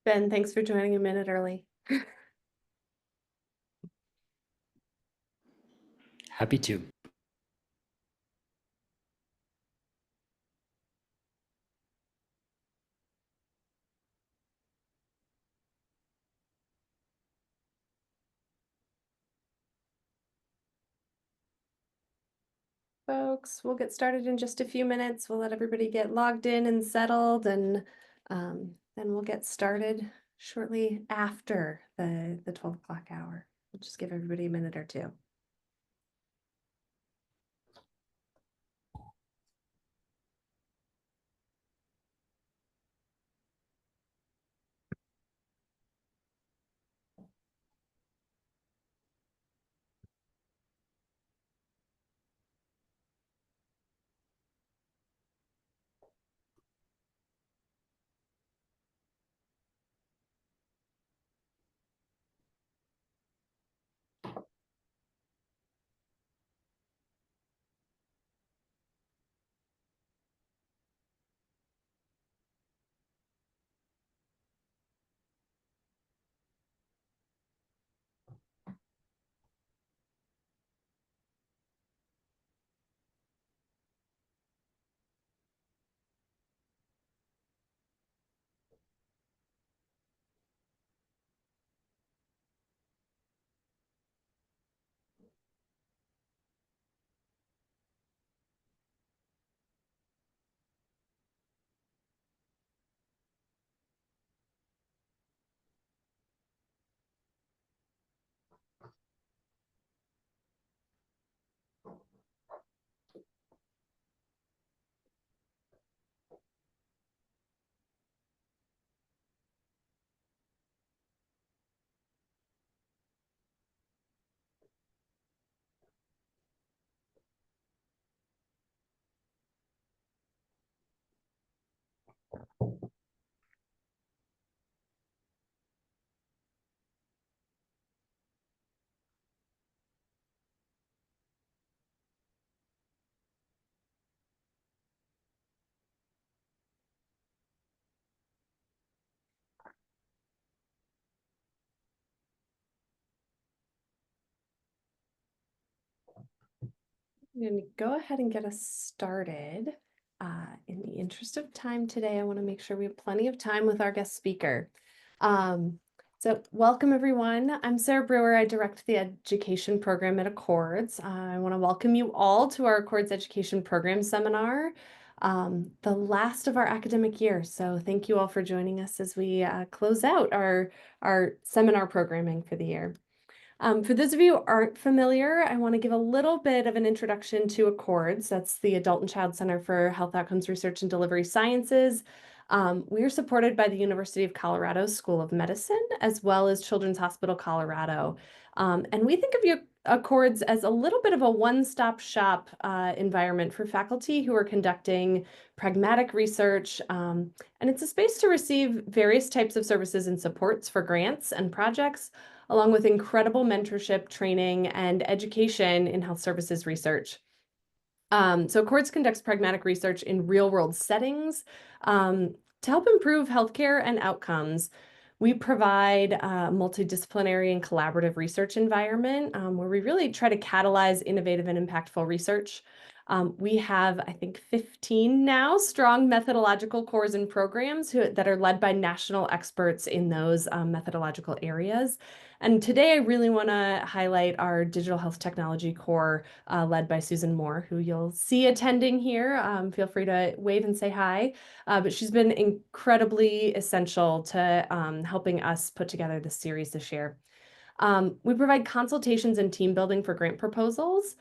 Ben, thanks for joining a minute early. Happy to. Folks, we'll get started in just a few minutes. We'll let everybody get logged in and settled, and then we'll get started shortly after the 12 o'clock hour. We'll just give everybody a minute or two. I'm going to go ahead and get us started. In the interest of time today, I want to make sure we have plenty of time with our guest speaker. So welcome everyone. I'm Sarah Brewer. I direct the education program at Accords. I want to welcome you all to our Accords Education Program Seminar, the last of our academic year. So thank you all for joining us as we close out our seminar programming for the year. For those of you who aren't familiar, I want to give a little bit of an introduction to Accords. That's the Adult and Child Center for Health Outcomes Research and Delivery Sciences. We are supported by the University of Colorado School of Medicine, as well as Children's Hospital Colorado. And we think of Accords as a little bit of a one-stop shop environment for faculty who are conducting pragmatic research. And it's a space to receive various types of services and supports for grants and projects, along with incredible mentorship, training, and education in health services research. So Accords conducts pragmatic research in real-world settings to help improve healthcare and outcomes. We provide a multidisciplinary and collaborative research environment where we really try to catalyze innovative and impactful research. We have, I think, 15 now strong methodological cores and programs that are led by national experts in those methodological areas. And today I really want to highlight our digital health technology core led by Susan Moore, who you'll see attending here. Feel free to wave and say hi. But she's been incredibly essential to helping us put together this series this year. We provide consultations and team building for grant proposals.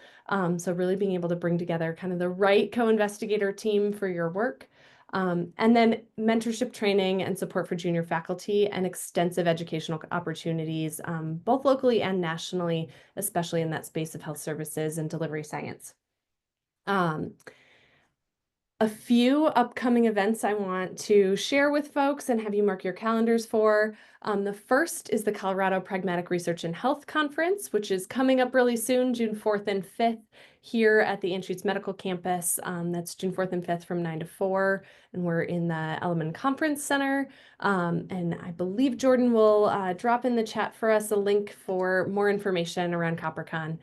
So really being able to bring together kind of the right co-investigator team for your work. And then mentorship training and support for junior faculty and extensive educational opportunities, both locally and nationally, especially in that space of health services and delivery science. a few upcoming events I want to share with folks and have you mark your calendars for. The first is the Colorado Pragmatic Research and Health Conference, which is coming up really soon, June 4th and 5th, here at the Anschutz Medical Campus. That's June 4th and 5th from 9 to 4, and we're in the Elliman Conference Center. And I believe Jordan will drop in the chat for us a link for more information around CopperCon.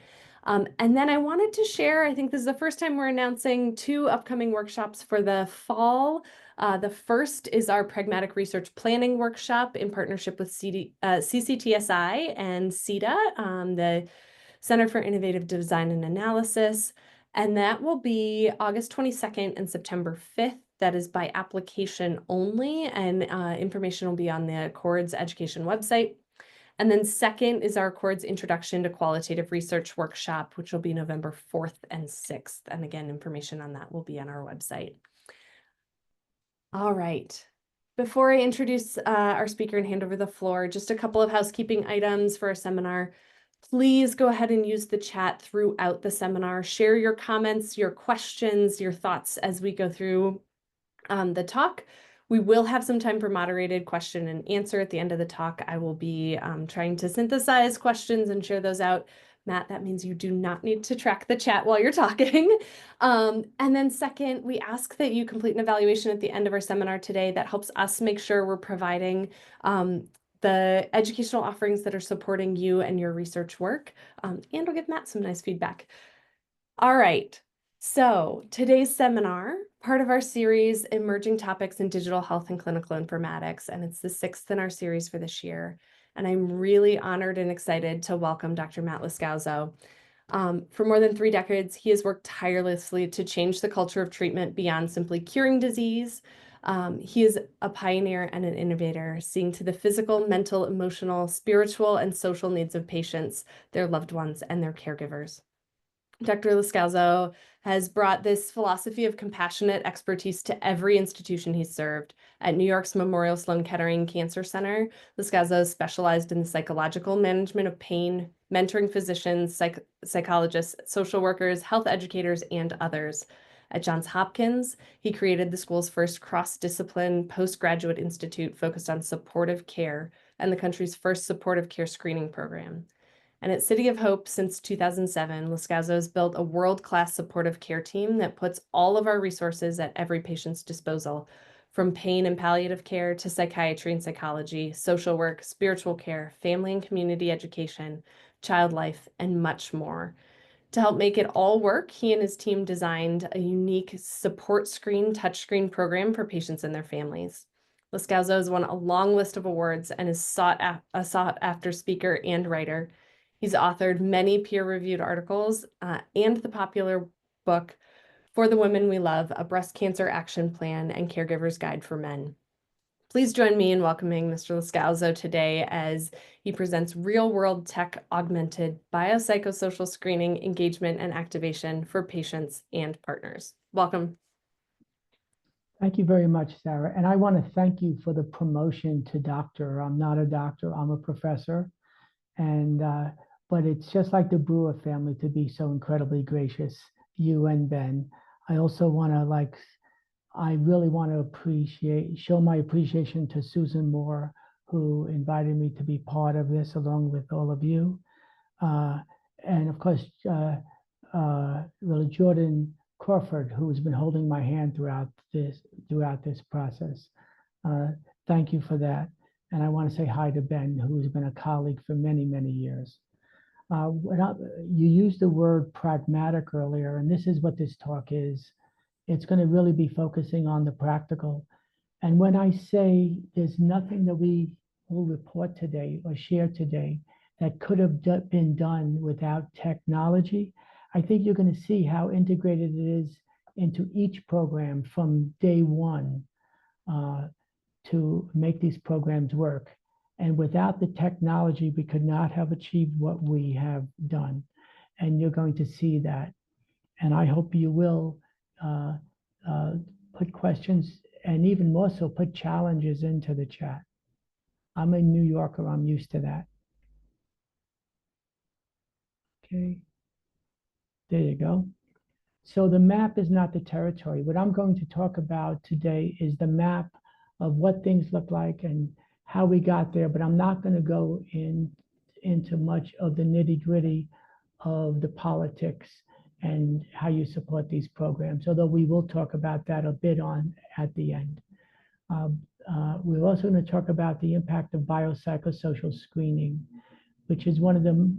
And then I wanted to share, I think this is the first time we're announcing 2 upcoming workshops for the fall. The first is our Pragmatic Research Planning Workshop in partnership with CCTSI and CETA, the Center for Innovative Design and Analysis. And that will be August 22nd and September 5th. That is by application only, and information will be on the Accords Education website. And then second is our Accords Introduction to Qualitative Research workshop, which will be November 4th and 6th. And again, information on that will be on our website. All right. Before I introduce our speaker and hand over the floor, just a couple of housekeeping items for our seminar. Please go ahead and use the chat throughout the seminar. Share your comments, your questions, your thoughts as we go through the talk. We will have some time for moderated question and answer at the end of the talk. I will be trying to synthesize questions and share those out. Matt, that means you do not need to track the chat while you're talking. And then second, we ask that you complete an evaluation at the end of our seminar today that helps us make sure we're providing the educational offerings that are supporting you and your research work. And we'll give Matt some nice feedback. All right. So today's seminar, part of our series, Emerging Topics in Digital Health and Clinical Informatics, and it's the 6th in our series for this year. And I'm really honored and excited to welcome Dr. Matt Lascauso. For more than 3 decades, he has worked tirelessly to change the culture of treatment beyond simply curing disease. He is a pioneer and an innovator, seeing to the physical, mental, emotional, spiritual, and social needs of patients, their loved ones, and their caregivers. Dr. Lascauso has brought this philosophy of compassionate expertise to every institution he's served. At New York's Memorial Sloan Kettering Cancer Center, Lascauso specialized in the psychological management of pain, mentoring physicians, psychologists, social workers, health educators, and others. At Johns Hopkins, he created the school's first cross-discipline postgraduate institute focused on supportive care and the country's first supportive care screening program. And at City of Hope since 2007, Lascauso has built a world-class supportive care team that puts all of our resources at every patient's disposal, from pain and palliative care to psychiatry and psychology, social work, spiritual care, family and community education, child life, and much more. To help make it all work, he and his team designed a unique support screen touchscreen program for patients and their families. Lascauso has won a long list of awards and is a sought-after speaker and writer. He's authored many peer-reviewed articles and the popular book, For the Women We Love, A Breast Cancer Action Plan and Caregiver's Guide for Men. Please join me in welcoming Mr. Lascauso today as he presents real-world tech augmented biopsychosocial screening, engagement, and activation for patients and partners. Welcome. Thank you very much, Sarah. And I want to thank you for the promotion to doctor. I'm not a doctor, I'm a professor. And but it's just like the Brewer family to be so incredibly gracious, you and Ben. I also want to I really want to show my appreciation to Susan Moore, who invited me to be part of this along with all of you. And of course, really Jordan Crawford, who's been holding my hand throughout this process. Thank you for that. And I want to say hi to Ben, who's been a colleague for many, many years. You used the word pragmatic earlier, and this is what this talk is. It's going to really be focusing on the practical. And when I say there's nothing that we will report today or share today that could have been done without technology, I think you're going to see how integrated it is into each program from day one to make these programs work. And without the technology, we could not have achieved what we have done. And you're going to see that. And I hope you will put questions and even more so put challenges into the chat. I'm a New Yorker, I'm used to that. Okay, there you go. So the map is not the territory. What I'm going to talk about today is the map of what things look like and how we got there, but I'm not going to go into much of the nitty-gritty of the politics and how you support these programs, although we will talk about that a bit on at the end. We're also going to talk about the impact of biopsychosocial screening, which is one of the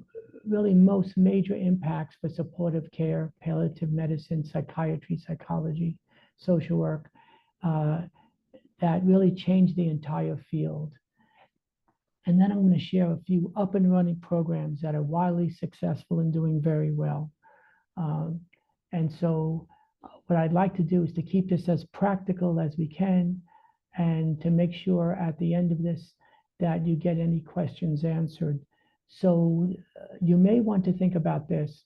really most major impacts for supportive care, palliative medicine, psychiatry, psychology, social work, that really changed the entire field. And then I'm going to share a few up and running programs that are widely successful and doing very well. And so what I'd like to do is to keep this as practical as we can and to make sure at the end of this that you get any questions answered. So you may want to think about this.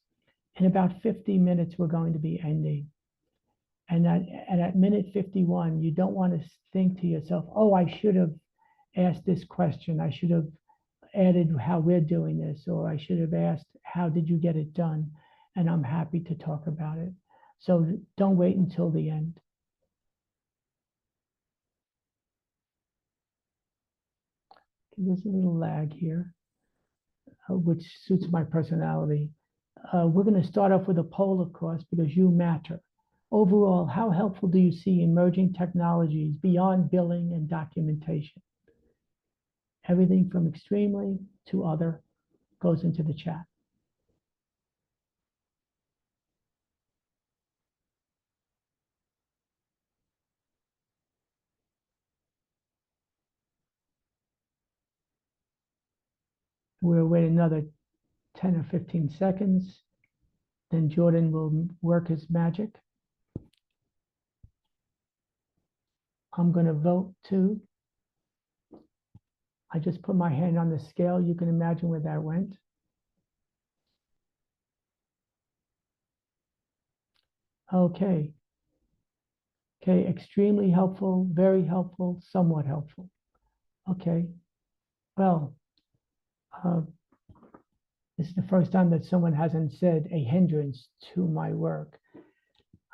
In about 50 minutes, we're going to be ending. And at minute 51, you don't want to think to yourself, oh, I should have asked this question. I should have added how we're doing this, or I should have asked, how did you get it done? And I'm happy to talk about it. So don't wait until the end. There's a little lag here, which suits my personality. We're going to start off with a poll, of course, because you matter. Overall, how helpful do you see emerging technologies beyond billing and documentation? Everything from extremely to other goes into the chat. We'll wait another 10 or 15 seconds. Then Jordan will work his magic. I'm going to vote too. I just put my hand on the scale. You can imagine where that went. Okay. Okay, extremely helpful, very helpful, somewhat helpful. Okay, well, this is the first time that someone hasn't said a hindrance to my work.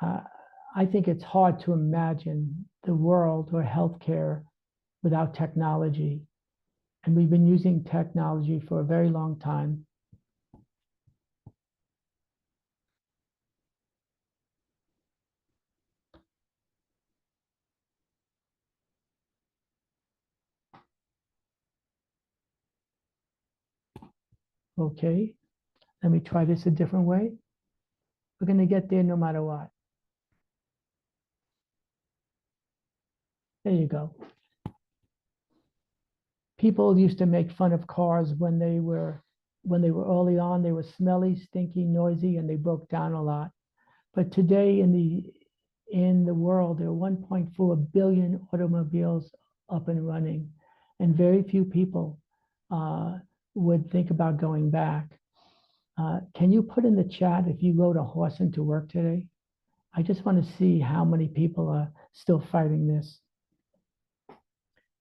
I think it's hard to imagine the world or healthcare without technology. And we've been using technology for a very long time. Okay, let me try this a different way. We're going to get there no matter what. There you go. People used to make fun of cars when they were early on. They were smelly, stinky, noisy, and they broke down a lot. But today in the world, there are 1.4 billion automobiles up and running, and very few people would think about going back. Can you put in the chat if you rode a horse into work today? I just want to see how many people are still fighting this.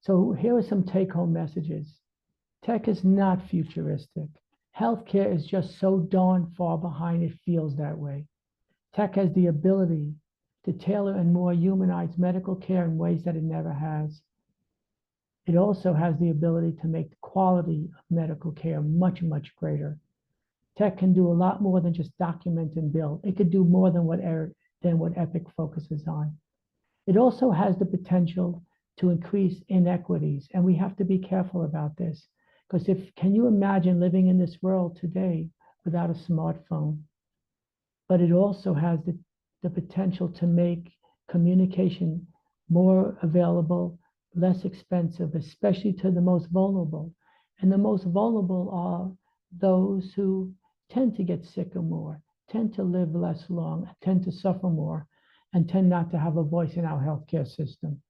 So here are some take-home messages. Tech is not futuristic. Healthcare is just so darn far behind, it feels that way. Tech has the ability to tailor and more humanize medical care in ways that it never has. It also has the ability to make the quality of medical care much, much greater. Tech can do a lot more than just document and bill. It could do more than what Epic focuses on. It also has the potential to increase inequities, and we have to be careful about this. Because can you imagine living in this world today without a smartphone? But it also has the potential to make communication more available, less expensive, especially to the most vulnerable. And the most vulnerable are those who tend to get sicker more, tend to live less long, tend to suffer more, and tend not to have a voice in our healthcare system.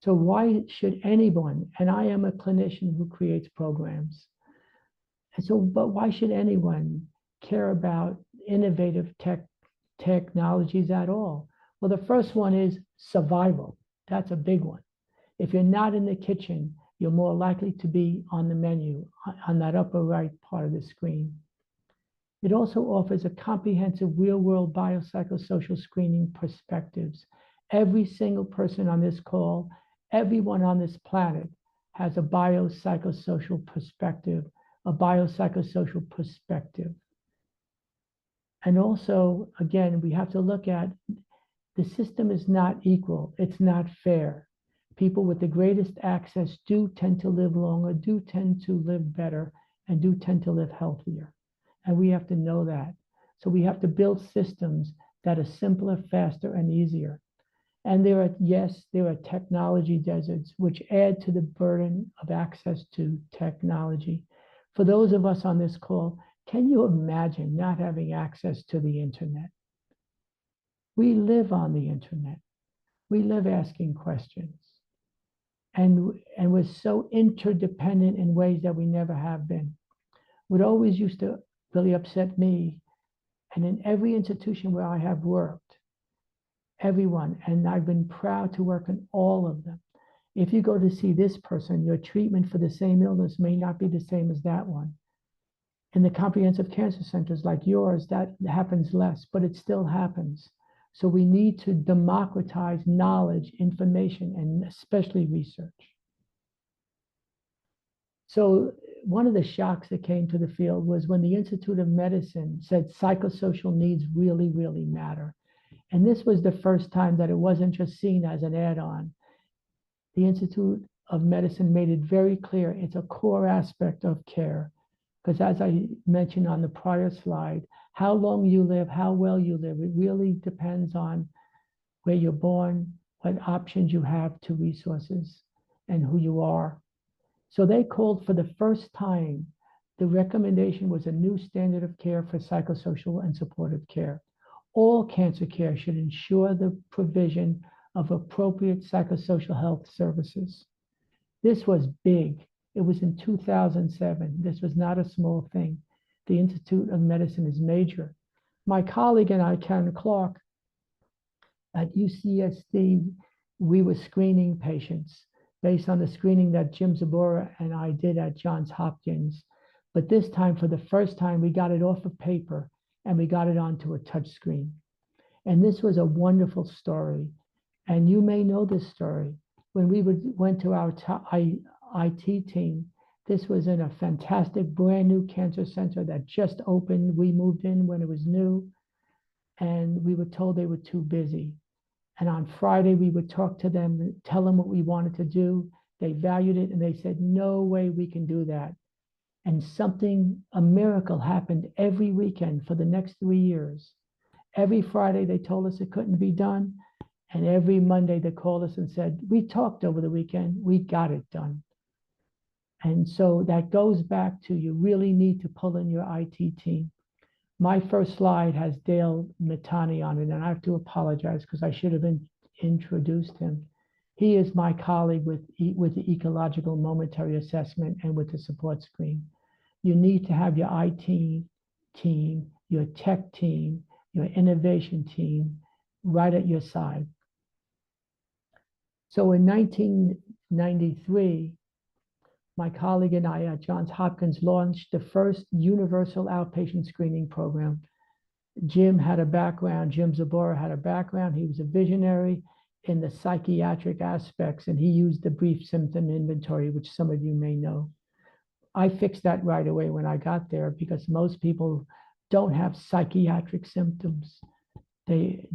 So why should anyone, and I am a clinician who creates programs, and so, but why should anyone care about innovative technologies at all? Well, the first one is survival. That's a big one. If you're not in the kitchen, you're more likely to be on the menu on that upper right part of the screen. It also offers a comprehensive real-world biopsychosocial screening perspectives. Every single person on this call, everyone on this planet has a biopsychosocial perspective, a biopsychosocial perspective. And also, again, we have to look at the system is not equal. It's not fair. People with the greatest access do tend to live longer, do tend to live better, and do tend to live healthier. And we have to know that. So we have to build systems that are simpler, faster, and easier. And there are technology deserts which add to the burden of access to technology. For those of us on this call, can you imagine not having access to the internet? We live on the internet. We live asking questions. And we're so interdependent in ways that we never have been. What always used to really upset me, and in every institution where I have worked, everyone, and I've been proud to work in all of them. If you go to see this person, your treatment for the same illness may not be the same as that one. In the comprehensive cancer centers like yours, that happens less, but it still happens. So we need to democratize knowledge, information, and especially research. So one of the shocks that came to the field was when the Institute of Medicine said psychosocial needs really, really matter. And this was the first time that it wasn't just seen as an add-on. The Institute of Medicine made it very clear it's a core aspect of care. Because as I mentioned on the prior slide, how long you live, how well you live, it really depends on where you're born, what options you have to resources, and who you are. So they called for the first time, the recommendation was a new standard of care for psychosocial and supportive care. All cancer care should ensure the provision of appropriate psychosocial health services. This was big. It was in 2007. This was not a small thing. The Institute of Medicine is major. My colleague and I, Karen Clark, at UCSD, we were screening patients based on the screening that Jim Zabora and I did at Johns Hopkins. But this time, for the first time, we got it off of paper and we got it onto a touch screen. And this was a wonderful story. And you may know this story. When we went to our IT team, this was in a fantastic brand new cancer center that just opened. We moved in when it was new, and we were told they were too busy. And on Friday, we would talk to them, tell them what we wanted to do. They valued it, and they said, no way we can do that. And a miracle happened every weekend for the next 3 years. Every Friday, they told us it couldn't be done. And every Monday, they called us and said, we talked over the weekend, we got it done. And so that goes back to you really need to pull in your IT team. My first slide has Dale Mitani on it, and I have to apologize because I should have introduced him. He is my colleague with the ecological momentary assessment and with the support screen. You need to have your IT team, your tech team, your innovation team right at your side. So in 1993, my colleague and I at Johns Hopkins launched the first universal outpatient screening program. Jim Zabora had a background. He was a visionary in the psychiatric aspects, and he used the brief symptom inventory, which some of you may know. I fixed that right away when I got there because most people don't have psychiatric symptoms. They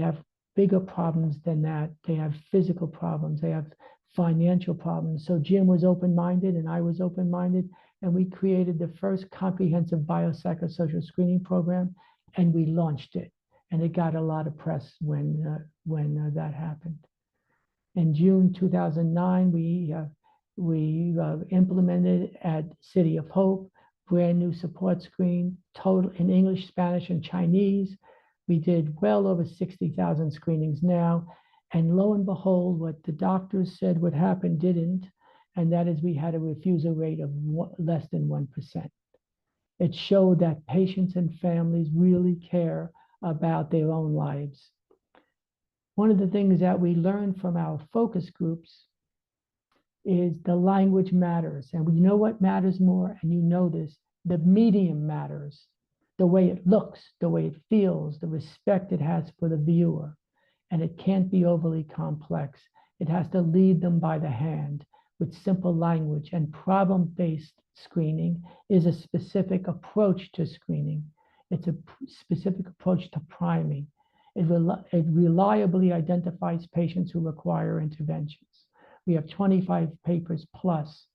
have bigger problems than that. They have physical problems. They have financial problems. So Jim was open-minded and I was open-minded, and we created the first comprehensive biopsychosocial screening program, and we launched it. And it got a lot of press when that happened. In June 2009, we implemented at City of Hope, brand new support screen, total in English, Spanish, and Chinese. We did well over 60,000 screenings now. And lo and behold, what the doctors said would happen didn't. And that is we had a refusal rate of less than 1%. It showed that patients and families really care about their own lives. One of the things that we learned from our focus groups is the language matters. And you know what matters more? And you know this, the medium matters. the way it looks, the way it feels, the respect it has for the viewer. And it can't be overly complex. It has to lead them by the hand with simple language, and problem-based screening is a specific approach to screening. It's a specific approach to priming. It reliably identifies patients who require interventions. We have 25 papers plus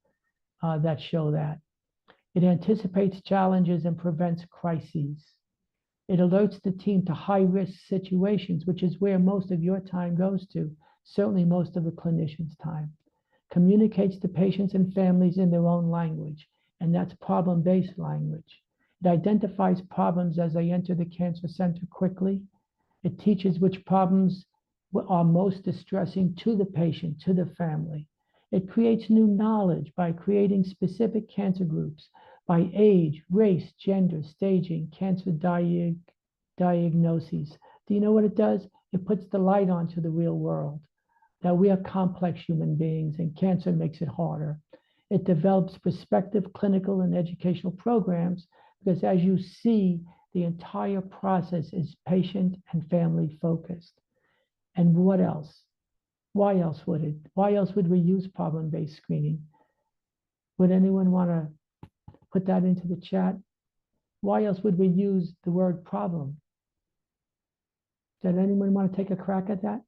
that show that. It anticipates challenges and prevents crises. It alerts the team to high-risk situations, which is where most of your time goes to, certainly most of the clinician's time. Communicates to patients and families in their own language, and that's problem-based language. It identifies problems as they enter the cancer center quickly. It teaches which problems are most distressing to the patient, to the family. It creates new knowledge by creating specific cancer groups by age, race, gender, staging, cancer diagnoses. Do you know what it does? It puts the light onto the real world, that we are complex human beings and cancer makes it harder. It develops prospective clinical and educational programs because, as you see, the entire process is patient and family focused. And what else? Why else would it? Why else would we use problem-based screening? Would anyone want to put that into the chat? Why else would we use the word problem? Does anyone want to take a crack at that?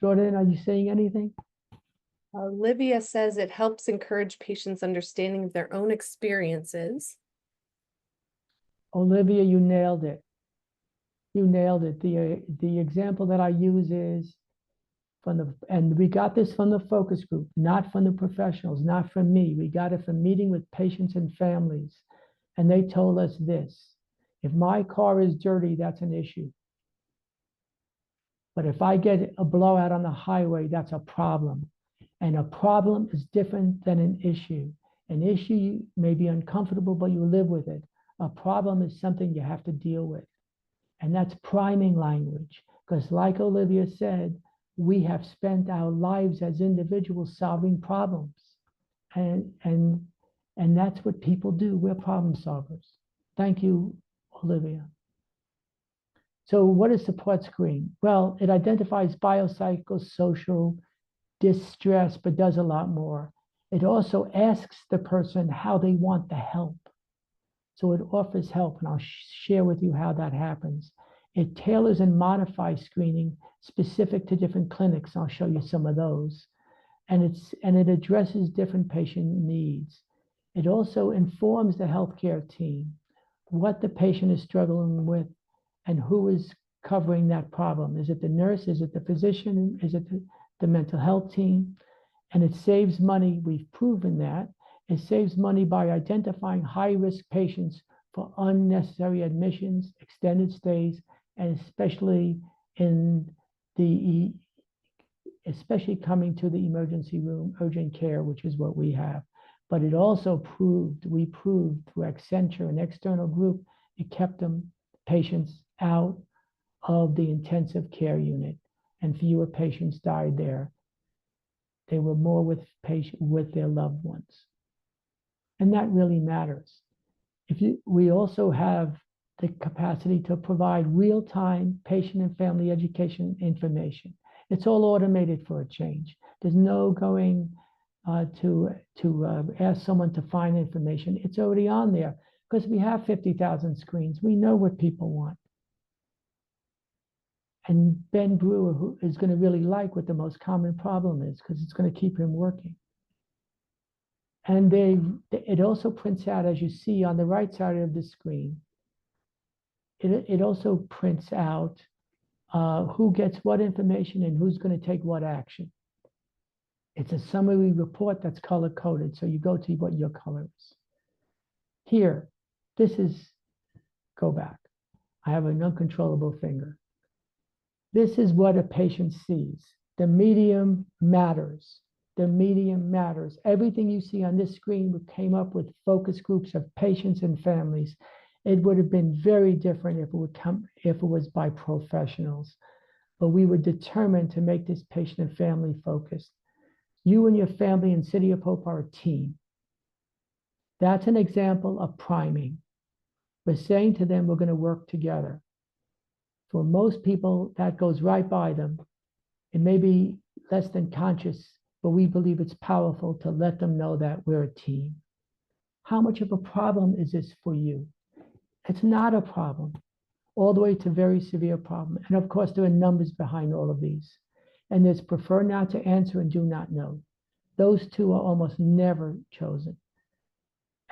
Jordan, are you saying anything? Olivia says it helps encourage patients' understanding of their own experiences. Olivia, you nailed it. You nailed it. The example that I use is and we got this from the focus group, not from the professionals, not from me. We got it from meeting with patients and families. And they told us this: if my car is dirty, that's an issue. But if I get a blowout on the highway, that's a problem. And a problem is different than an issue. An issue may be uncomfortable, but you live with it. A problem is something you have to deal with. And that's priming language. Because like Olivia said, we have spent our lives as individuals solving problems. And that's what people do. We're problem solvers. Thank you, Olivia. So what is support screen? Well, it identifies biopsychosocial distress, but does a lot more. It also asks the person how they want the help. So it offers help, and I'll share with you how that happens. It tailors and modifies screening specific to different clinics. I'll show you some of those. And it addresses different patient needs. It also informs the healthcare team what the patient is struggling with and who is covering that problem. Is it the nurse? Is it the physician? Is it the mental health team? And it saves money. We've proven that. It saves money by identifying high-risk patients for unnecessary admissions, extended stays, and especially coming to the emergency room, urgent care, which is what we have. But it also we proved through Accenture, an external group, it kept patients out of the intensive care unit, and fewer patients died there. They were more with their loved ones. And that really matters. We also have the capacity to provide real-time patient and family education information. It's all automated for a change. There's no going to ask someone to find information. It's already on there because we have 50,000 screens. We know what people want. And Ben Brewer, who is going to really like what the most common problem is, because it's going to keep him working. And it also prints out, as you see on the right side of the screen, it also prints out who gets what information and who's going to take what action. It's a summary report that's color-coded, so you go to what your color is. Here, go back. I have an uncontrollable finger. This is what a patient sees. The medium matters. The medium matters. Everything you see on this screen came up with focus groups of patients and families. It would have been very different if it was by professionals. but we were determined to make this patient and family focused. You and your family in City of Hope are a team. That's an example of priming. We're saying to them, we're going to work together. For most people, that goes right by them. It may be less than conscious, but we believe it's powerful to let them know that we're a team. How much of a problem is this for you? It's not a problem, all the way to very severe problem. And of course, there are numbers behind all of these. And there's prefer not to answer and do not know. Those two are almost never chosen.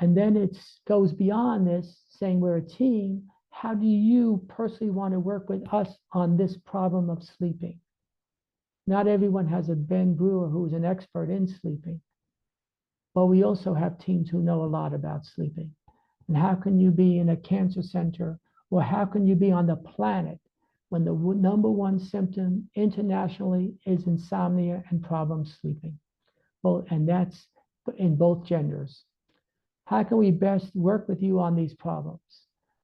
And then it goes beyond this, saying we're a team. How do you personally want to work with us on this problem of sleeping? Not everyone has a Ben Brewer who is an expert in sleeping, but we also have teams who know a lot about sleeping. And how can you be in a cancer center, or how can you be on the planet when the number one symptom internationally is insomnia and problem sleeping? Well, and that's in both genders. How can we best work with you on these problems?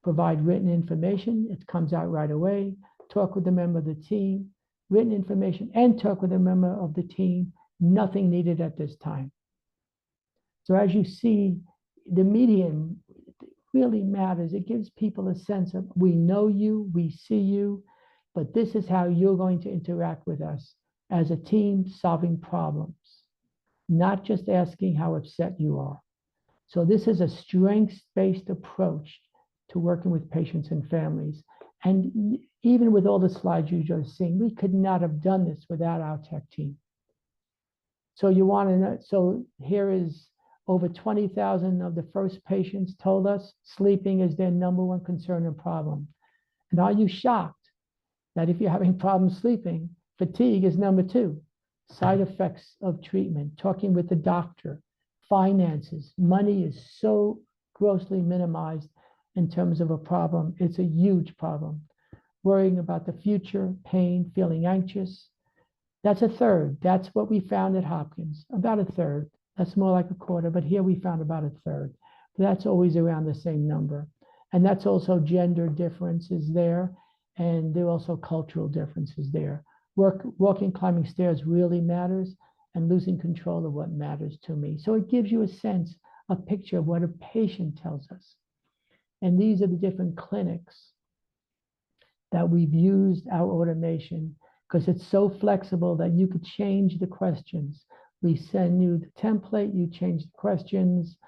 Provide written information, it comes out right away. Talk with a member of the team, written information, and talk with a member of the team. Nothing needed at this time. So as you see, the medium really matters. It gives people a sense of, we know you, we see you, but this is how you're going to interact with us as a team solving problems, not just asking how upset you are. So this is a strengths-based approach to working with patients and families. And even with all the slides you just seen, we could not have done this without our tech team. So you want to know, so here is over 20,000 of the first patients told us sleeping is their number one concern and problem. And are you shocked that if you're having problems sleeping, fatigue is number two? Side effects of treatment, talking with the doctor, finances, money is so grossly minimized in terms of a problem. It's a huge problem. Worrying about the future, pain, feeling anxious. That's a third. That's what we found at Hopkins, about a third. That's more like a quarter, but here we found about a third. That's always around the same number. And that's also gender differences there, and there are also cultural differences there. Walking, climbing stairs really matters, and losing control of what matters to me. So it gives you a sense, a picture of what a patient tells us. And these are the different clinics that we've used our automation, because it's so flexible that you could change the questions. We send you the template, you change the questions,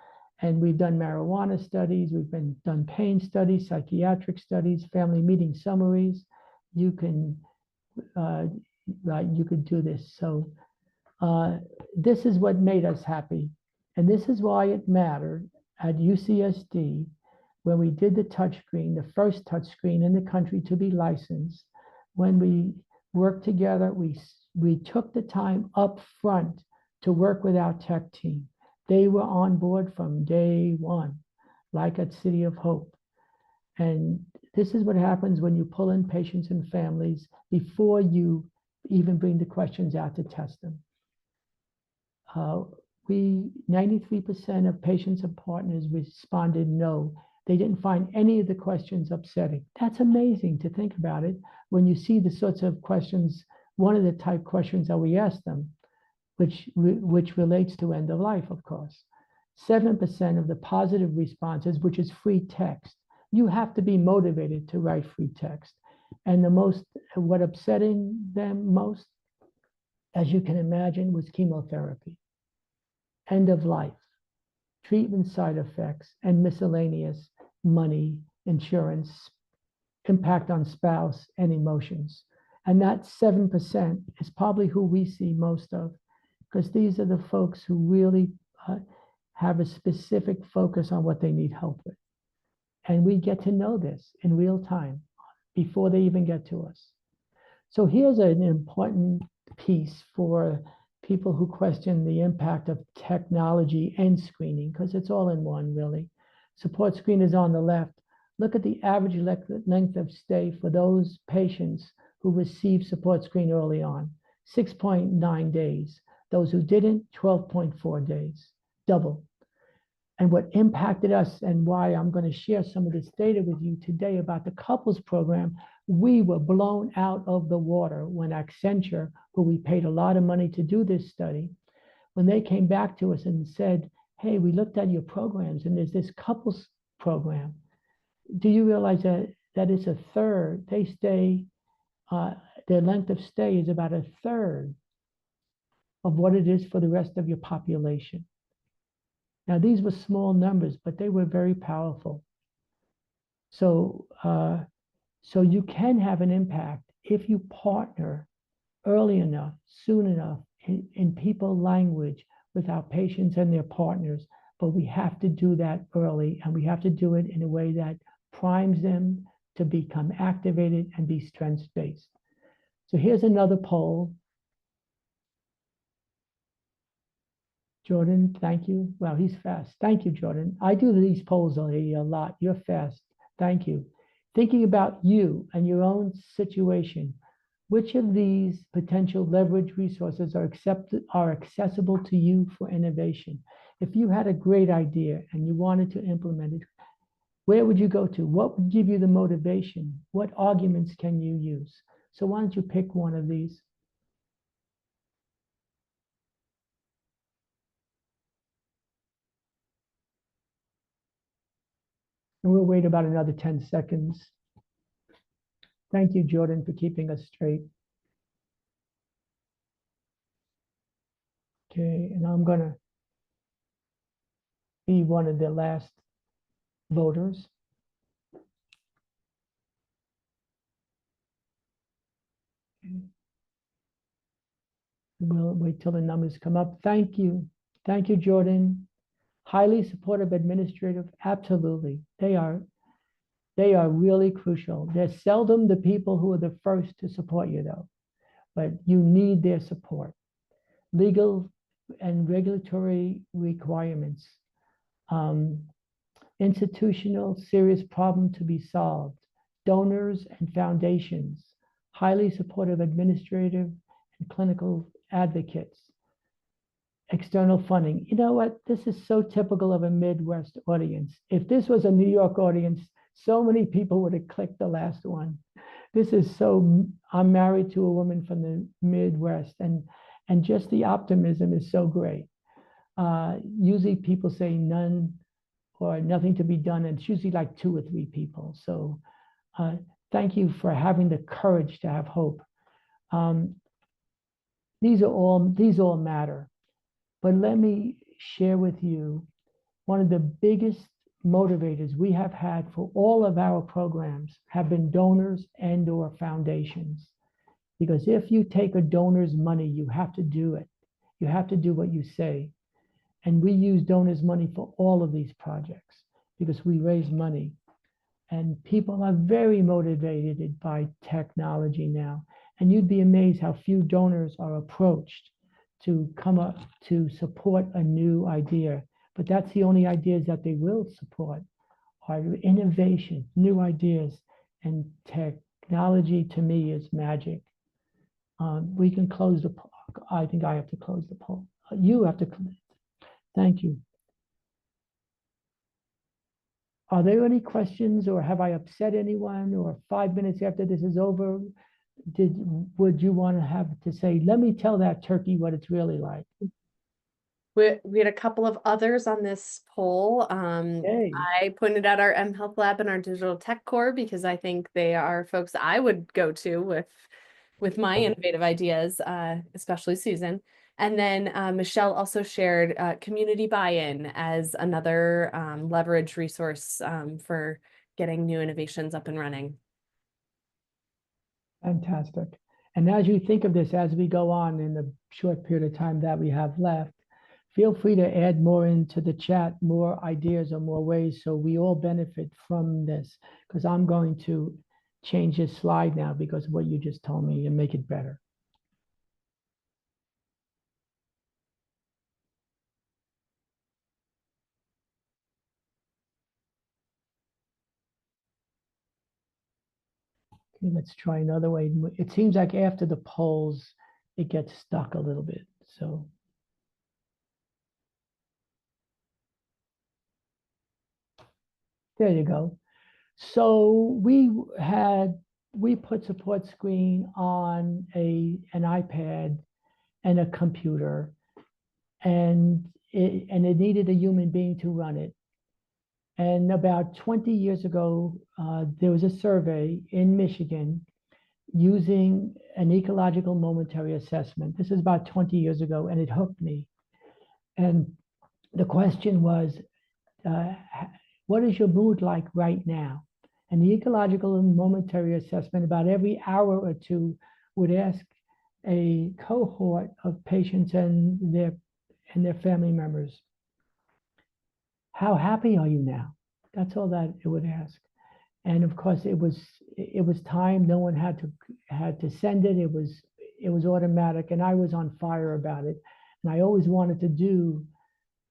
and we've done marijuana studies, we've done pain studies, psychiatric studies, family meeting summaries. You can do this. So this is what made us happy. And this is why it mattered at UCSD when we did the touchscreen, the first touchscreen in the country to be licensed. When we worked together, we took the time up front to work with our tech team. They were on board from day one, like at City of Hope. And this is what happens when you pull in patients and families before you even bring the questions out to test them. 93% of patients and partners responded no. They didn't find any of the questions upsetting. That's amazing to think about it when you see the sorts of questions, one of the type questions that we asked them, which relates to end of life, of course. 7% of the positive responses, which is free text. You have to be motivated to write free text. And what upsetting them most, as you can imagine, was chemotherapy, end of life, treatment side effects, and miscellaneous money, insurance, impact on spouse, and emotions. And that 7% is probably who we see most of, because these are the folks who really have a specific focus on what they need help with. And we get to know this in real time before they even get to us. So here's an important piece for people who question the impact of technology and screening, because it's all in one, really. Support screen is on the left. Look at the average length of stay for those patients who received support screen early on, 6.9 days. Those who didn't, 12.4 days, double. And what impacted us, and why I'm going to share some of this data with you today about the couples program, We were blown out of the water when Accenture, who we paid a lot of money to do this study, when they came back to us and said, hey, we looked at your programs and there's this couples program. Do you realize that it's a third? They stay, their length of stay is about a third of what it is for the rest of your population. Now, these were small numbers, but they were very powerful. So, so you can have an impact if you partner early enough, soon enough, in people language with our patients and their partners. But we have to do that early, and we have to do it in a way that primes them to become activated and be strengths-based. So here's another poll. Jordan, thank you. Well, he's fast. Thank you, Jordan. I do these polls a lot. You're fast. Thank you. Thinking about you and your own situation, which of these potential leverage resources are accessible to you for innovation? If you had a great idea and you wanted to implement it, where would you go to? What would give you the motivation? What arguments can you use? So why don't you pick one of these? And we'll wait about another 10 seconds. Thank you, Jordan, for keeping us straight. Okay, and I'm gonna be one of the last voters. Okay. We'll wait till the numbers come up. Thank you. Thank you, Jordan. Highly supportive administrative, absolutely. They are really crucial. They're seldom the people who are the first to support you though, but you need their support. Legal and regulatory requirements, institutional serious problem to be solved, donors and foundations, highly supportive administrative and clinical advocates, external funding. You know what? This is so typical of a Midwest audience. If this was a New York audience, so many people would have clicked the last one. This is so, I'm married to a woman from the Midwest, and just the optimism is so great. Usually people say none or nothing to be done, and it's usually like 2 or 3 people. So thank you for having the courage to have hope. These all matter. But let me share with you one of the biggest motivators we have had for all of our programs have been donors and or foundations. Because if you take a donor's money, you have to do it. You have to do what you say. And we use donors' money for all of these projects because we raise money. And people are very motivated by technology now. And you'd be amazed how few donors are approached to come up to support a new idea. But that's the only ideas that they will support are innovation, new ideas, and technology to me is magic. We can close the poll. I think I have to close the poll. You have to close. Thank you. Are there any questions, or have I upset anyone, or 5 minutes after this is over, would you want to have to say, let me tell that turkey what it's really like? We had a couple of others on this poll. Hey. I pointed out our M Health Lab and our Digital Tech Core because I think they are folks I would go to with my innovative ideas, especially Susan. And then Michelle also shared community buy-in as another leverage resource for getting new innovations up and running. Fantastic. And as you think of this, as we go on in the short period of time that we have left, feel free to add more into the chat, more ideas or more ways so we all benefit from this, because I'm going to change this slide now because of what you just told me and make it better. Okay, let's try another way. It seems like after the polls, it gets stuck a little bit. So there you go. So we had we put support screen on an iPad and a computer, and it needed a human being to run it. And about 20 years ago, there was a survey in Michigan using an ecological momentary assessment. This is about 20 years ago, and it hooked me. And the question was, uh, what is your mood like right now? And the ecological momentary assessment, about every hour or two, would ask a cohort of patients and their family members, how happy are you now? That's all that it would ask. And of course, it was time. No one had to send it. It was automatic, and I was on fire about it. And I always wanted to do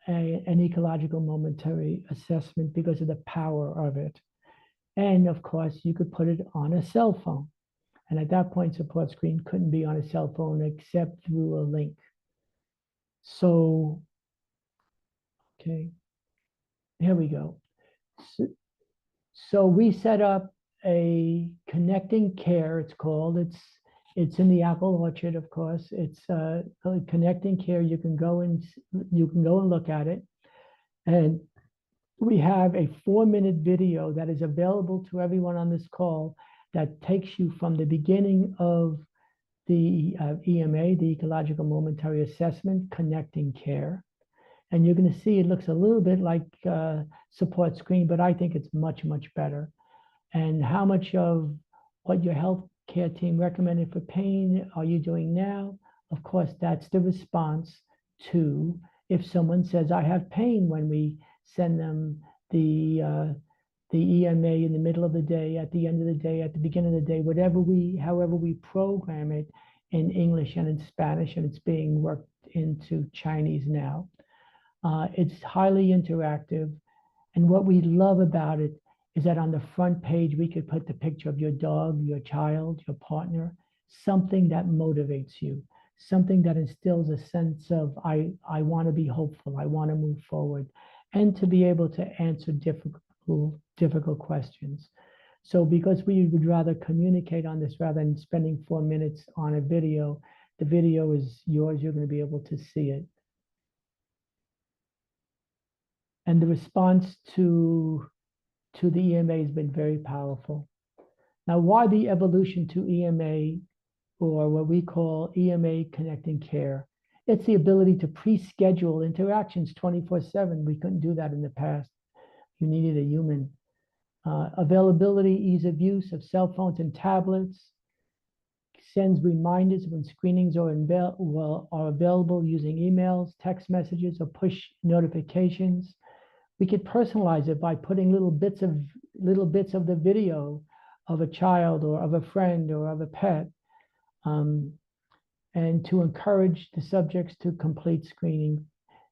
an ecological momentary assessment because of the power of it. And of course, you could put it on a cell phone. And at that point, support screen couldn't be on a cell phone except through a link. So, okay, here we go. So, so we set up a connecting care, it's called. It's in the apple orchard, of course. It's a connecting care. You can go and look at it. And we have a 4-minute video that is available to everyone on this call that takes you from the beginning of the EMA, the Ecological Momentary Assessment, Connecting Care. And you're going to see it looks a little bit like support screen, but I think it's much, much better. And how much of what your healthcare team recommended for pain are you doing now? Of course, that's the response to if someone says, I have pain, when we send them the EMA in the middle of the day, at the end of the day, at the beginning of the day, however we program it in English and in Spanish, and it's being worked into Chinese now. It's highly interactive. And what we love about it is that on the front page, we could put the picture of your dog, your child, your partner, something that motivates you, something that instills a sense of, I want to be hopeful, I want to move forward, and to be able to answer difficult questions. So because we would rather communicate on this rather than spending 4 minutes on a video, the video is yours, you're going to be able to see it. And the response to the EMA has been very powerful. Now, why the evolution to EMA, or what we call EMA Connecting Care? It's the ability to pre-schedule interactions 24/7. We couldn't do that in the past. You needed a human. Availability, ease of use of cell phones and tablets, sends reminders when screenings are available using emails, text messages, or push notifications. We could personalize it by putting little bits of the video of a child or of a friend or of a pet, and to encourage the subjects to complete screening.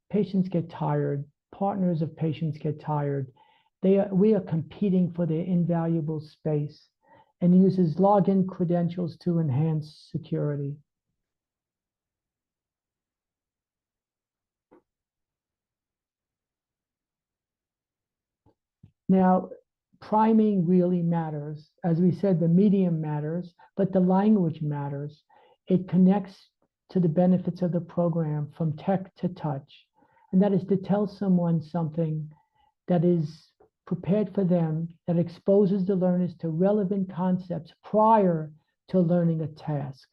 Patients get tired. Partners of patients get tired. We are competing for their invaluable space, and uses login credentials to enhance security. Now, priming really matters. As we said, the medium matters, but the language matters. It connects to the benefits of the program from tech to touch. And that is to tell someone something that is prepared for them, that exposes the learners to relevant concepts prior to learning a task.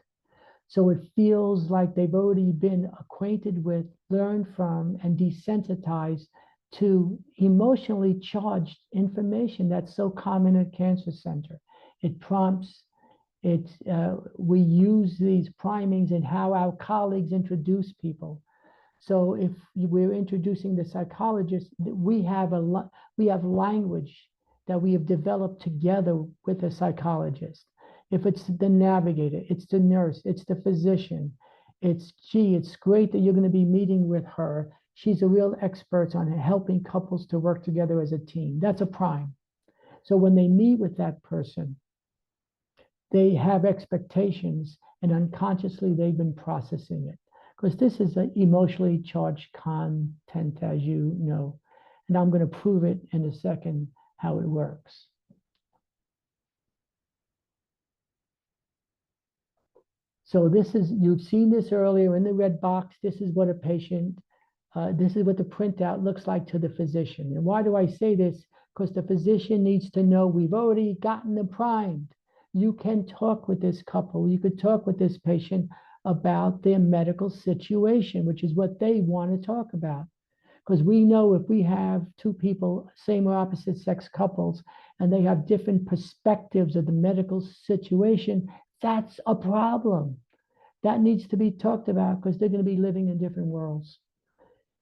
So it feels like they've already been acquainted with, learned from, and desensitized to emotionally charged information that's so common at Cancer Center. It prompts, we use these primings in how our colleagues introduce people. So if we're introducing the psychologist, we have language that we have developed together with the psychologist. If it's the navigator, it's the nurse, it's the physician, it's great that you're going to be meeting with her. She's a real expert on helping couples to work together as a team. That's a prime. So when they meet with that person, they have expectations, and unconsciously they've been processing it. Because this is an emotionally charged content, as you know. And I'm going to prove it in a second how it works. So this is, you've seen this earlier in the red box. This is what a patient, this is what the printout looks like to the physician. And why do I say this? Because the physician needs to know we've already gotten them primed. You can talk with this couple. You could talk with this patient about their medical situation, which is what they want to talk about. Because we know if we have two people, same or opposite sex couples, and they have different perspectives of the medical situation, that's a problem. That needs to be talked about because they're going to be living in different worlds.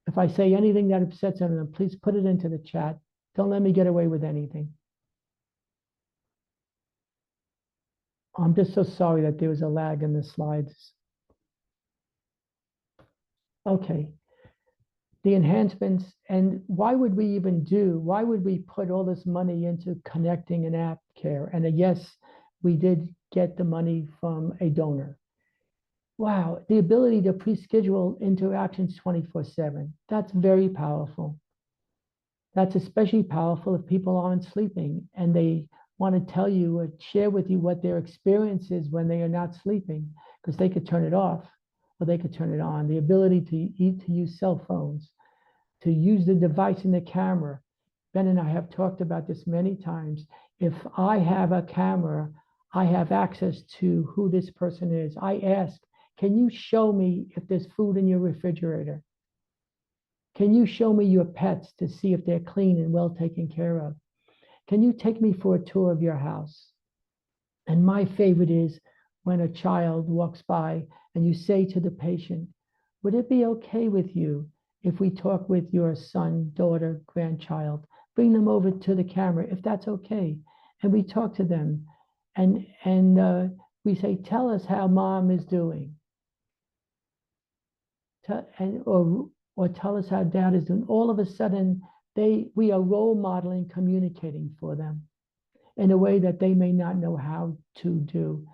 If I say anything that upsets anyone, please put it into the chat. Don't let me get away with anything. I'm just so sorry that there was a lag in the slides. Okay. The enhancements, and why would we put all this money into connecting an app care? And yes, we did get the money from a donor. Wow, the ability to pre-schedule interactions 24/7. That's very powerful. That's especially powerful if people aren't sleeping and they want to tell you or share with you what their experience is when they are not sleeping, because they could turn it off or they could turn it on. The ability to use cell phones, to use the device in the camera. Ben and I have talked about this many times. If I have a camera, I have access to who this person is. I ask, can you show me if there's food in your refrigerator? Can you show me your pets to see if they're clean and well taken care of? Can you take me for a tour of your house? And my favorite is when a child walks by and you say to the patient, would it be okay with you if we talk with your son, daughter, grandchild? Bring them over to the camera if that's okay. And we talk to them and we say, tell us how mom is doing. Or tell us how dad is doing. All of a sudden, we are role modeling, communicating for them in a way that they may not know how to do.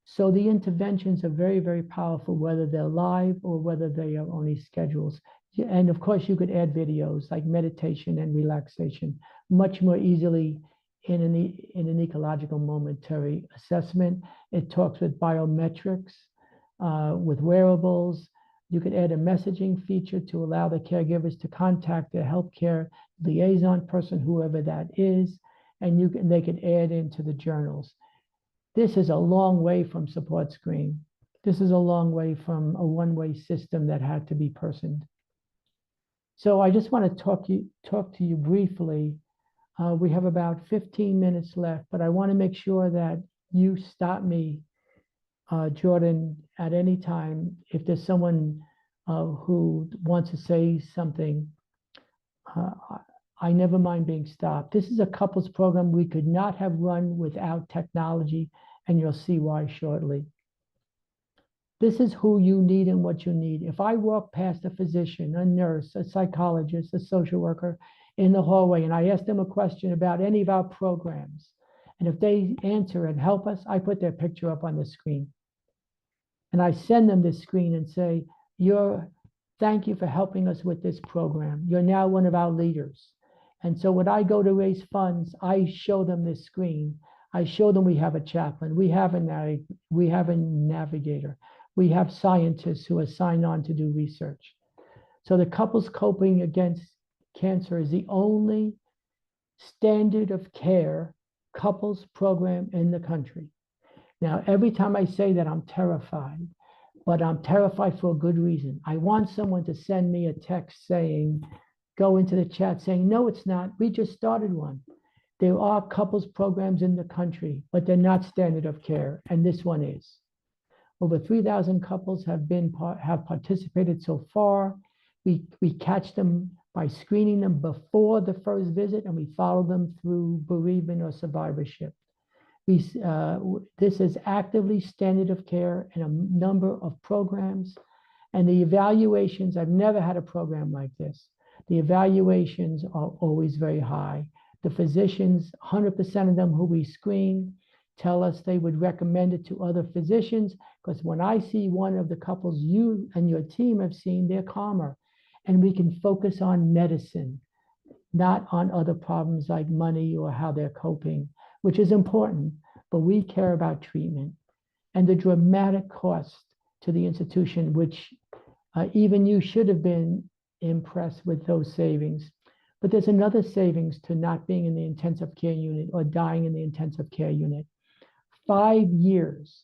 So the interventions are very, very powerful, whether they're live or whether they are only schedules. And of course, you could add videos like meditation and relaxation much more easily in an ecological momentary assessment. It talks with biometrics, with wearables. You could add a messaging feature to allow the caregivers to contact their healthcare liaison person, whoever that is, and they could add into the journals. This is a long way from support screen. This is a long way from a one-way system that had to be personed. So I just want to talk to you briefly. We have about 15 minutes left, but I want to make sure that you stop me, Jordan, at any time. If there's someone who wants to say something, I never mind being stopped. This is a couples program we could not have run without technology, and you'll see why shortly. This is who you need and what you need. If I walk past a physician, a nurse, a psychologist, a social worker in the hallway, and I ask them a question about any of our programs, and if they answer and help us, I put their picture up on the screen. And I send them this screen and say, thank you for helping us with this program. You're now one of our leaders. And so when I go to raise funds, I show them this screen. I show them we have a chaplain, we have a navigator, we have scientists who are signed on to do research. So the Couples Coping Against Cancer is the only standard of care couples program in the country. Now, every time I say that, I'm terrified, but I'm terrified for a good reason. I want someone to send me a text saying, go into the chat saying, no, it's not. We just started one. There are couples programs in the country, but they're not standard of care, and this one is. Over 3,000 couples have participated so far. We catch them by screening them before the first visit, and we follow them through bereavement or survivorship. This is actively standard of care in a number of programs, and the evaluations, I've never had a program like this. The evaluations are always very high. The physicians, 100% of them who we screen, tell us they would recommend it to other physicians, because when I see one of the couples you and your team have seen, they're calmer. And we can focus on medicine, not on other problems like money or how they're coping, which is important, but we care about treatment. and the dramatic cost to the institution, which even you should have been impressed with those savings. But there's another savings to not being in the intensive care unit or dying in the intensive care unit. 5 years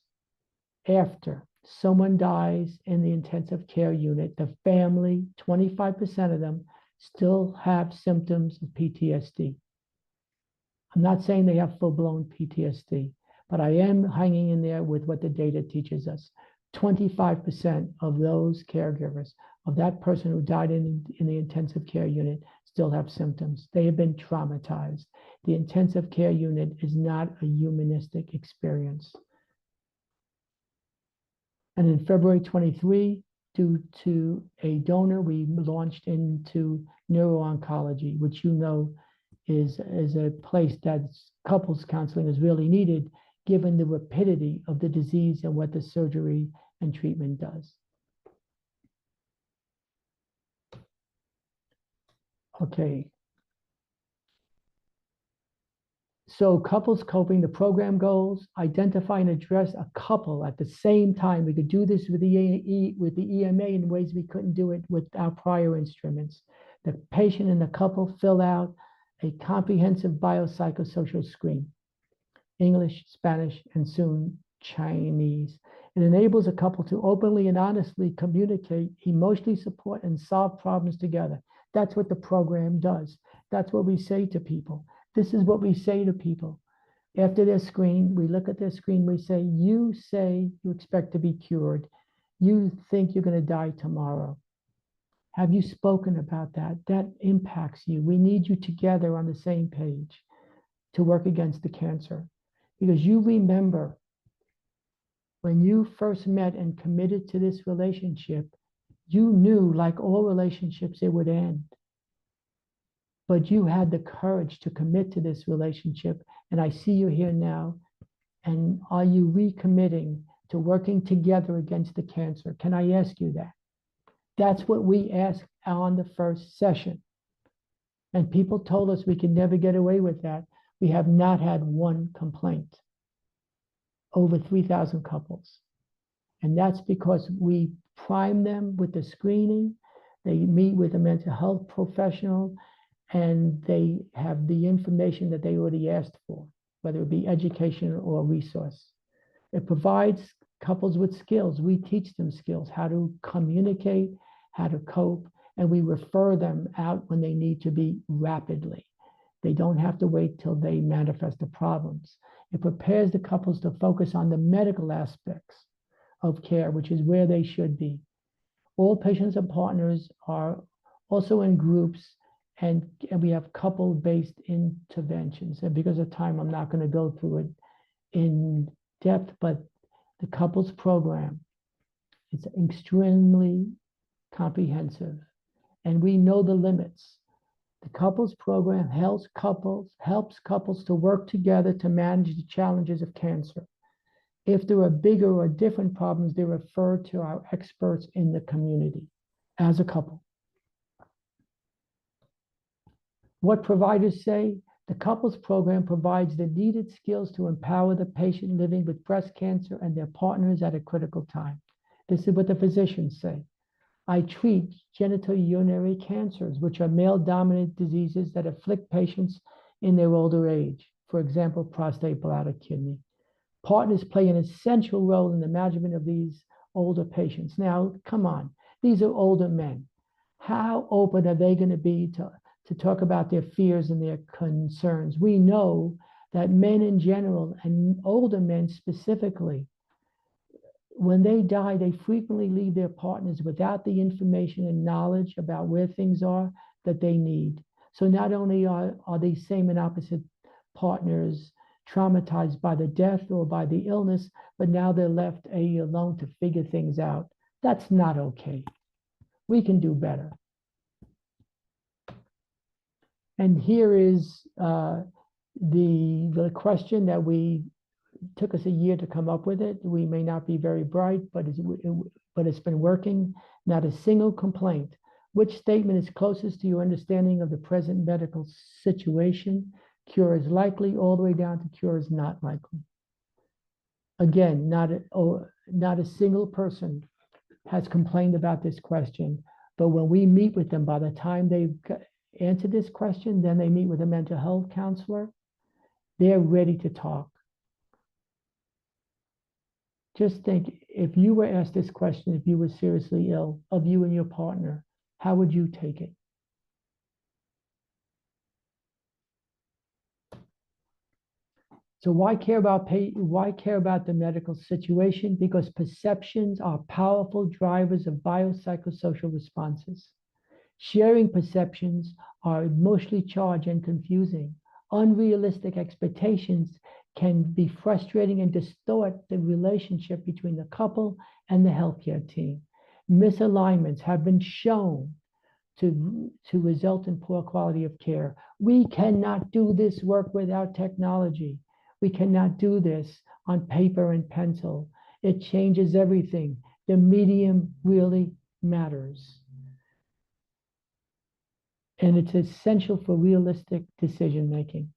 after someone dies in the intensive care unit, the family, 25% of them, still have symptoms of PTSD. I'm not saying they have full-blown PTSD, but I am hanging in there with what the data teaches us. 25% of those caregivers of that person who died in the intensive care unit still have symptoms. They have been traumatized. The intensive care unit is not a humanistic experience. And in February 23, due to a donor, we launched into neuro-oncology, which you know is a place that couples counseling is really needed, given the rapidity of the disease and what the surgery and treatment does. Okay. So couples coping, the program goals, identify and address a couple at the same time. We could do this with the EMA in ways we couldn't do it with our prior instruments. The patient and the couple fill out a comprehensive biopsychosocial screen, English, Spanish, and soon Chinese. It enables a couple to openly and honestly communicate, emotionally support, and solve problems together. That's what the program does. That's what we say to people. This is what we say to people. After their screen, we look at their screen, we say, you say you expect to be cured. You think you're going to die tomorrow. Have you spoken about that? That impacts you. We need you together on the same page to work against the cancer. Because you remember when you first met and committed to this relationship, you knew, like all relationships, it would end. But you had the courage to commit to this relationship. And I see you here now. And are you recommitting to working together against the cancer? Can I ask you that? That's what we asked on the first session. And people told us we could never get away with that. We have not had one complaint. Over 3,000 couples. And that's because we prime them with the screening. They meet with a mental health professional, and they have the information that they already asked for, whether it be education or resource. It provides couples with skills. We teach them skills, how to communicate, how to cope, and we refer them out when they need to be rapidly. They don't have to wait till they manifest the problems. It prepares the couples to focus on the medical aspects of care, which is where they should be. All patients and partners are also in groups, and we have couple-based interventions. And because of time, I'm not going to go through it in depth, but the couples program is extremely comprehensive, and we know the limits. The couples program helps couples to work together to manage the challenges of cancer. If there are bigger or different problems, they refer to our experts in the community as a couple. What providers say? The couples program provides the needed skills to empower the patient living with breast cancer and their partners at a critical time. This is what the physicians say. I treat genitourinary cancers, which are male-dominant diseases that afflict patients in their older age. For example, prostate, bladder, kidney. Partners play an essential role in the management of these older patients. Now, come on, these are older men. How open are they going to be to talk about their fears and their concerns? We know that men in general, and older men specifically, when they die, they frequently leave their partners without the information and knowledge about where things are that they need. So not only are these same and opposite partners traumatized by the death or by the illness, but now they're left alone to figure things out. That's not okay. We can do better. And here is the question that took us a year to come up with it. We may not be very bright, but it's been working. Not a single complaint. Which statement is closest to your understanding of the present medical situation? Cure is likely, all the way down to cure is not likely. Again, not a single person has complained about this question, but when we meet with them, by the time they've answered this question, then they meet with a mental health counselor, they're ready to talk. Just think, if you were asked this question, if you were seriously ill, of you and your partner, how would you take it? So why care about the medical situation? Because perceptions are powerful drivers of biopsychosocial responses. Sharing perceptions are emotionally charged and confusing. Unrealistic expectations can be frustrating and distort the relationship between the couple and the healthcare team. Misalignments have been shown to result in poor quality of care. We cannot do this work without technology. We cannot do this on paper and pencil. It changes everything. The medium really matters. And it's essential for realistic decision making.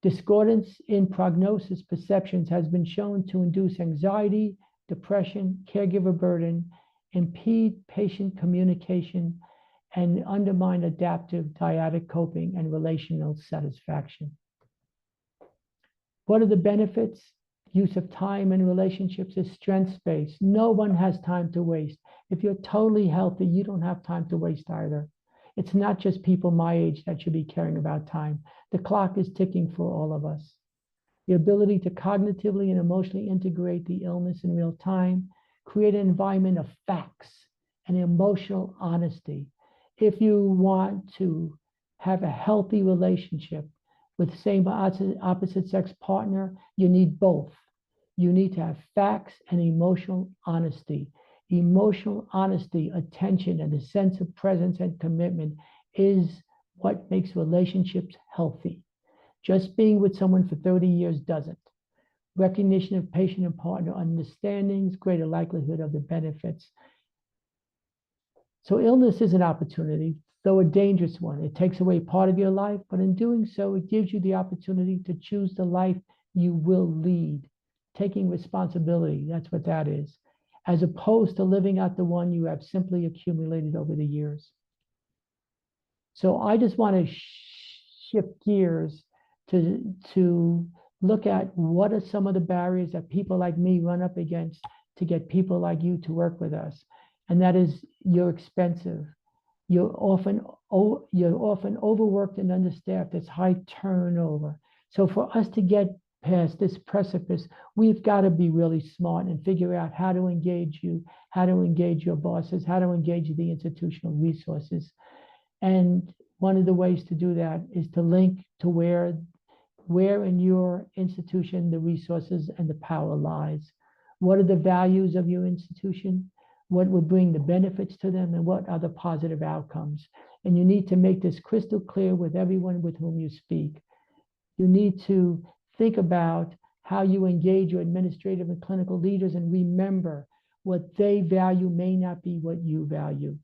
Discordance in prognosis perceptions has been shown to induce anxiety, depression, caregiver burden, impede patient communication, and undermine adaptive dyadic coping and relational satisfaction. What are the benefits? Use of time and relationships is strengths-based. No one has time to waste. If you're totally healthy, you don't have time to waste either. It's not just people my age that should be caring about time. The clock is ticking for all of us. The ability to cognitively and emotionally integrate the illness in real time, create an environment of facts and emotional honesty. If you want to have a healthy relationship with the same opposite sex partner, you need both. You need to have facts and emotional honesty. Emotional honesty, attention, and a sense of presence and commitment is what makes relationships healthy. Just being with someone for 30 years doesn't. Recognition of patient and partner understandings, greater likelihood of the benefits. So illness is an opportunity, though a dangerous one. It takes away part of your life, but in doing so, it gives you the opportunity to choose the life you will lead. Taking responsibility, that's what that is, as opposed to living out the one you have simply accumulated over the years. So I just want to shift gears to look at what are some of the barriers that people like me run up against to get people like you to work with us. And that is, you're expensive. You're often overworked and understaffed. It's high turnover. So for us to get past this precipice, we've got to be really smart and figure out how to engage you, how to engage your bosses, how to engage the institutional resources. And one of the ways to do that is to link to where in your institution the resources and the power lies. What are the values of your institution? What would bring the benefits to them, and what are the positive outcomes? And you need to make this crystal clear with everyone with whom you speak. You need to think about how you engage your administrative and clinical leaders, and remember, what they value may not be what you value.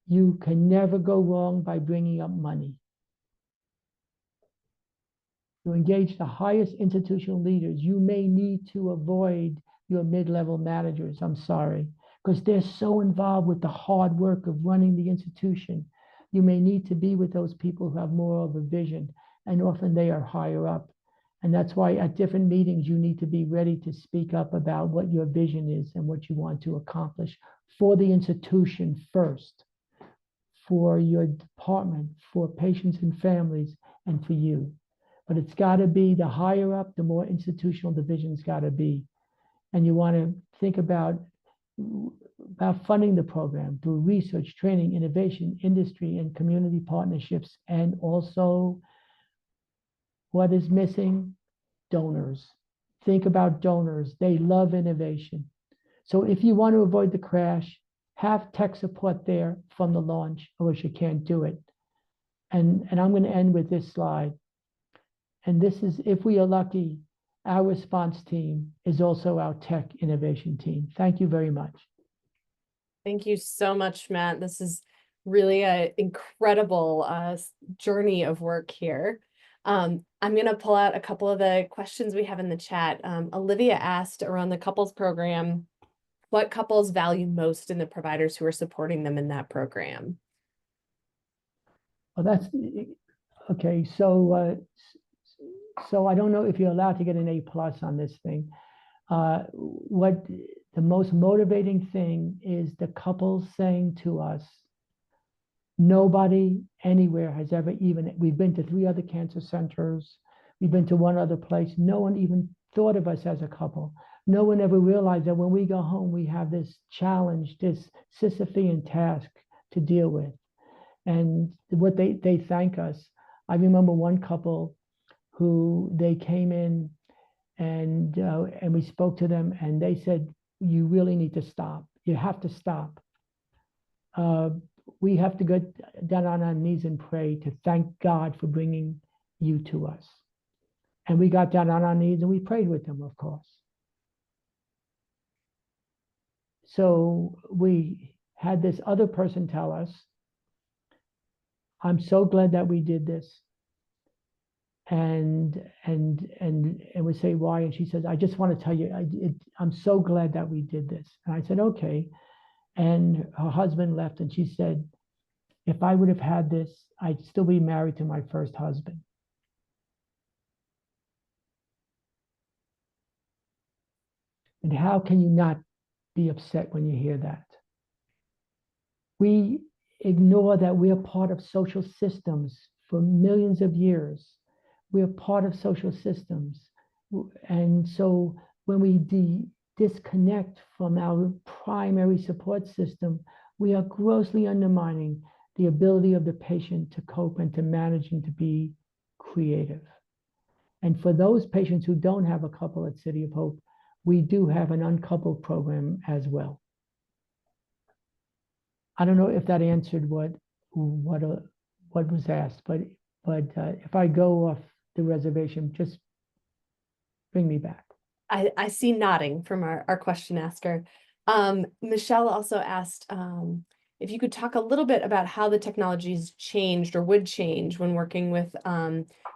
You can never go wrong by bringing up money. To engage the highest institutional leaders, you may need to avoid your mid-level managers. I'm sorry, because they're so involved with the hard work of running the institution. You may need to be with those people who have more of a vision, and often they are higher up. And that's why at different meetings, you need to be ready to speak up about what your vision is and what you want to accomplish for the institution first, for your department, for patients and families, and for you. But it's got to be the higher up, the more institutional the vision's got to be. And you want to think about funding the program through research, training, innovation, industry, and community partnerships. And also, what is missing? Donors. Think about donors. They love innovation. So if you want to avoid the crash, have tech support there from the launch, or else you can't do it. And I'm going to end with this slide. And this is, if we are lucky, our response team is also our tech innovation team. Thank you very much. Thank you so much, Matt. This is really an incredible journey of work here. I'm going to pull out a couple of the questions we have in the chat. Olivia asked around the couples program, what couples value most in the providers who are supporting them in that program? Well, that's okay. So I don't know if you're allowed to get an A+ on this thing. What the most motivating thing is the couples saying to us, nobody anywhere has ever even, we've been to 3 other cancer centers, we've been to 1 other place. No one even thought of us as a couple. No one ever realized that when we go home, we have this challenge, this Sisyphean task to deal with. And what they thank us. I remember one couple who they came in and we spoke to them and they said, you really need to stop. You have to stop. We have to get down on our knees and pray to thank God for bringing you to us. And we got down on our knees and we prayed with them, of course. So we had this other person tell us, I'm so glad that we did this. And we say, why? And she says, I just want to tell you, I'm so glad that we did this. And I said, okay. And her husband left and she said, if I would have had this, I'd still be married to my first husband. And how can you not be upset when you hear that? We ignore that we are part of social systems for millions of years. We are part of social systems. And so when we disconnect from our primary support system, we are grossly undermining the ability of the patient to cope and to manage and to be creative. And for those patients who don't have a couple at City of Hope, we do have an uncoupled program as well. I don't know if that answered what was asked, but if I go off the reservation, just bring me back. I see nodding from our question asker. Michelle also asked if you could talk a little bit about how the technology's changed or would change when working with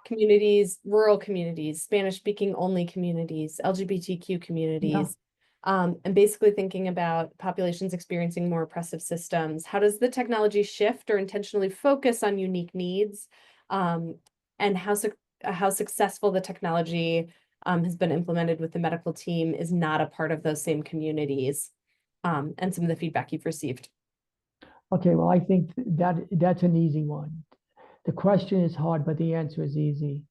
communities, rural communities, Spanish-speaking only communities, LGBTQ communities, and basically thinking about populations experiencing more oppressive systems. How does the technology shift or intentionally focus on unique needs, and how successful the technology has been implemented with the medical team is not a part of those same communities, and some of the feedback you've received? Okay, well, I think that's an easy one. The question is hard, but the answer is easy.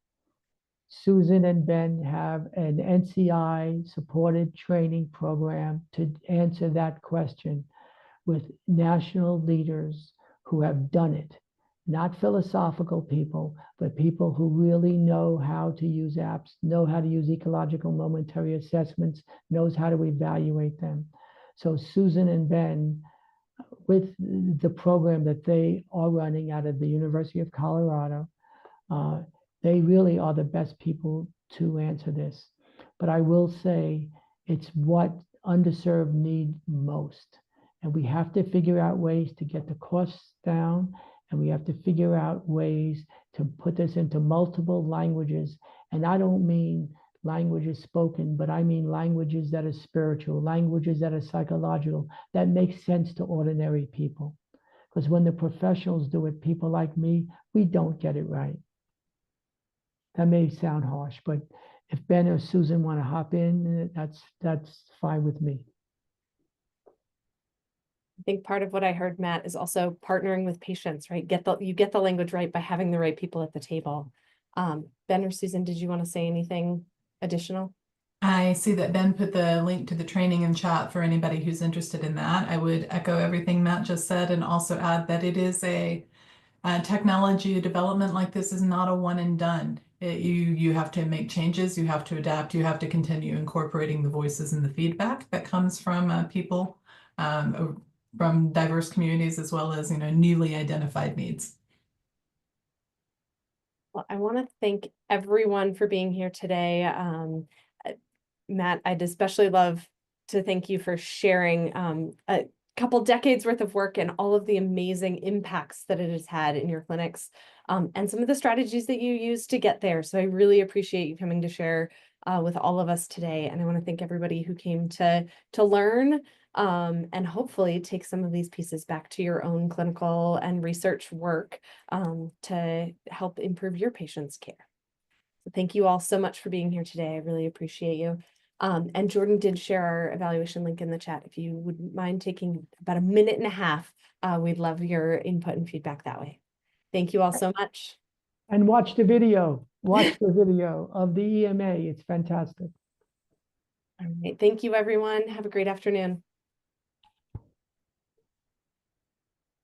Susan and Ben have an NCI supported training program to answer that question with national leaders who have done it. Not philosophical people, but people who really know how to use apps, know how to use ecological momentary assessments, knows how to evaluate them. So Susan and Ben, with the program that they are running out of the University of Colorado, they really are the best people to answer this. But I will say it's what underserved need most. And we have to figure out ways to get the costs down, and we have to figure out ways to put this into multiple languages. And I don't mean languages spoken, but I mean languages that are spiritual, languages that are psychological, that make sense to ordinary people. Because when the professionals do it, people like me, we don't get it right. That may sound harsh, but if Ben or Susan want to hop in, that's fine with me. I think part of what I heard, Matt, is also partnering with patients, right? You get the language right by having the right people at the table. Ben or Susan, did you want to say anything additional? I see that Ben put the link to the training in chat for anybody who's interested in that. I would echo everything Matt just said and also add that it is a technology development like this is not a one and done. You have to make changes, you have to adapt, you have to continue incorporating the voices and the feedback that comes from people from diverse communities as well as newly identified needs. Well, I want to thank everyone for being here today. Matt, I'd especially love to thank you for sharing couple decades worth of work and all of the amazing impacts that it has had in your clinics, and some of the strategies that you use to get there. So I really appreciate you coming to share with all of us today. And I want to thank everybody who came to learn, and hopefully take some of these pieces back to your own clinical and research work, to help improve your patients' care. So thank you all so much for being here today. I really appreciate you. And Jordan did share our evaluation link in the chat. If you wouldn't mind taking about a minute and a half, we'd love your input and feedback that way. Thank you all so much. And watch the video. Watch the video of the EMA. It's fantastic. All right. Thank you, everyone. Have a great afternoon.